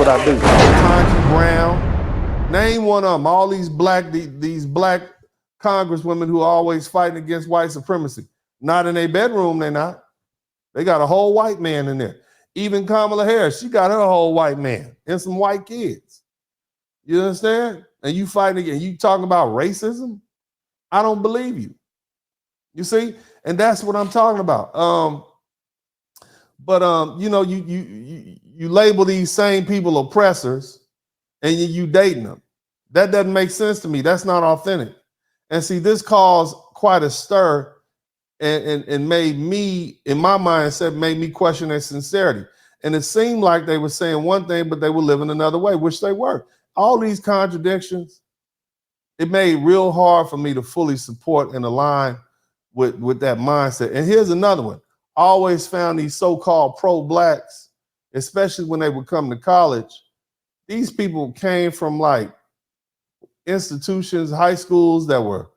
what I do. Tanya Brown. Name one of them. All these black congresswomen who are always fighting against white supremacy. Not in their bedroom, they're not. They got a whole white man in there. Even Kamala Harris, she got her whole white man and some white kids. You understand? And you fighting again. You talking about racism? I don't believe you. You see? And that's what I'm talking about. You know, you label these same people oppressors and you dating them. That doesn't make sense to me. That's not authentic. And see, this caused quite a stir and made me, in my mindset, made me question their sincerity. And it seemed like they were saying one thing, but they were living another way, which they were. All these contradictions, it made it real hard for me to fully support and align with that mindset. And here's another one. I always found these so-called pro-blacks, especially when they would come to college, these people came from like institutions, high schools that were,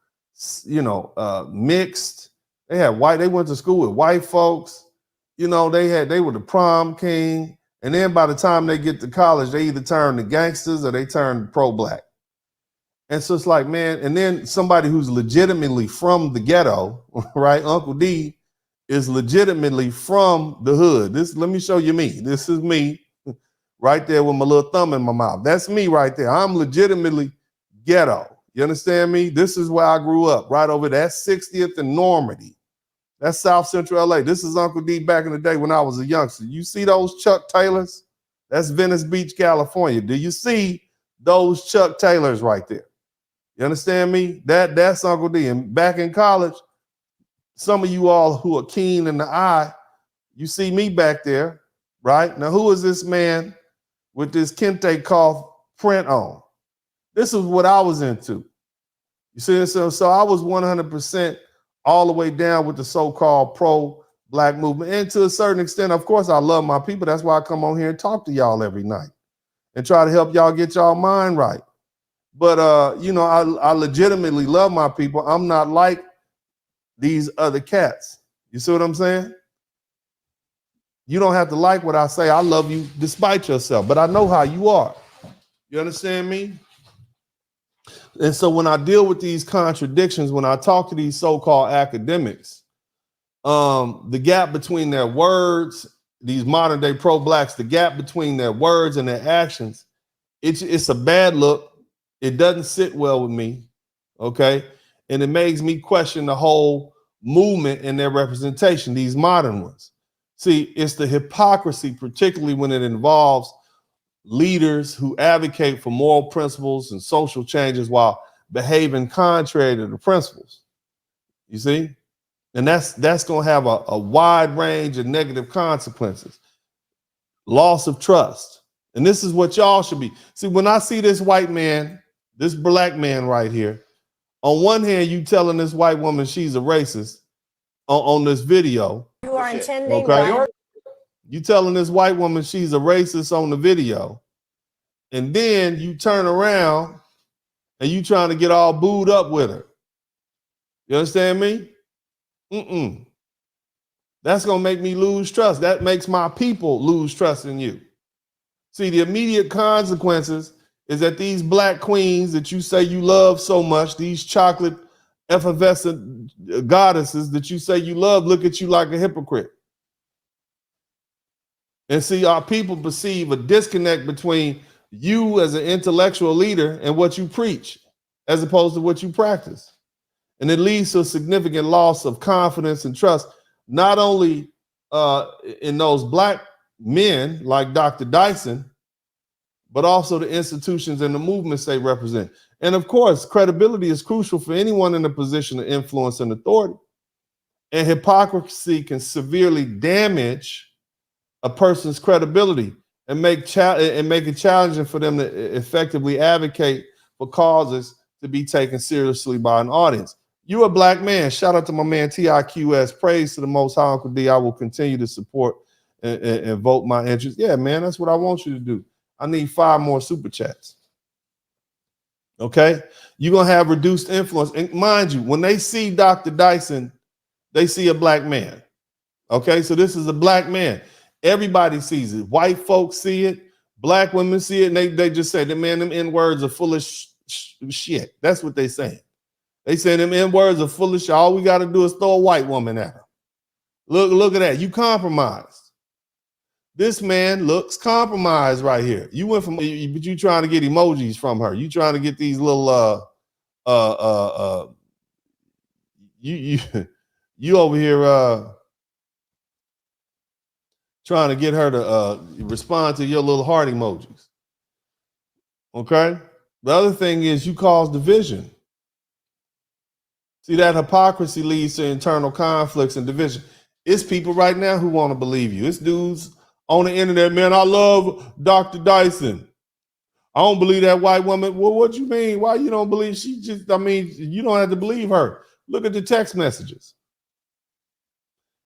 you know, mixed. They went to school with white folks. You know, they were the prom king. And then by the time they get to college, they either turn to gangsters or they turn pro-black. And so it's like, man, and then somebody who's legitimately from the ghetto, right? Uncle D is legitimately from the hood. Let me show you me. This is me right there with my little thumb in my mouth. That's me right there. I'm legitimately ghetto. You understand me? This is where I grew up, right over there. That's 60th and Normandy. That's South Central LA. This is Uncle D back in the day when I was a youngster. You see those Chuck Taylors? That's Venice Beach, California. Do you see those Chuck Taylors right there? You understand me? That's Uncle D. And back in college, some of you all who are keen in the eye, you see me back there, right? Now, who is this man with this kente cloth print on? This is what I was into. You see, so I was 100% all the way down with the so-called pro-black movement. And to a certain extent, of course, I love my people. That's why I come on here and talk to y'all every night and try to help y'all get y'all mind right. But, you know, I legitimately love my people. I'm not like these other cats. You see what I'm saying? You don't have to like what I say. I love you despite yourself, but I know how you are. You understand me? And so when I deal with these contradictions, when I talk to these so-called academics, the gap between their words, these modern day pro-blacks, the gap between their words and their actions, it's a bad look. It doesn't sit well with me, okay? And it makes me question the whole movement and their representation, these modern ones. See, it's the hypocrisy, particularly when it involves leaders who advocate for moral principles and social changes while behaving contrary to the principles. You see? And that's going to have a wide range of negative consequences. Loss of trust. And this is what y'all should be. See, when I see this white man, this black man right here, on one hand, you telling this white woman she's a racist on this video. You are intending, okay? You telling this white woman she's a racist on the video, and then you turn around and you trying to get all booed up with her. You understand me? That's gonna make me lose trust. That makes my people lose trust in you. See, the immediate consequences is that these black queens that you say you love so much, these chocolate effervescent goddesses that you say you love, look at you like a hypocrite. And see, our people perceive a disconnect between you as an intellectual leader and what you preach, as opposed to what you practice. And it leads to a significant loss of confidence and trust, not only in those black men like Dr. Dyson, but also the institutions and the movements they represent. And of course, credibility is crucial for anyone in a position of influence and authority. And hypocrisy can severely damage a person's credibility and make it challenging for them to effectively advocate for causes to be taken seriously by an audience. You're a black man. Shout out to my man TIQS. Praise to the Most High, Uncle D. I will continue to support and vote my interest. Yeah, man, that's what I want you to do. I need 5 more super chats. Okay? You're going to have reduced influence. And mind you, when they see Dr. Dyson, they see a black man. Okay? So this is a black man. Everybody sees it. White folks see it. Black women see it and they just say, man, them N-words are full of shit. That's what they saying. They say them N-words are full of shit. All we got to do is throw a white woman at her. Look at that. You compromised. This man looks compromised right here. You went from, but you trying to get emojis from her. You trying to get these little you over here trying to get her to respond to your little heart emojis. Okay? The other thing is you cause division. See, that hypocrisy leads to internal conflicts and division. It's people right now who want to believe you. It's dudes on the internet, man, I love Dr. Dyson. I don't believe that white woman. Well, what you mean? Why you don't believe? You don't have to believe her. Look at the text messages.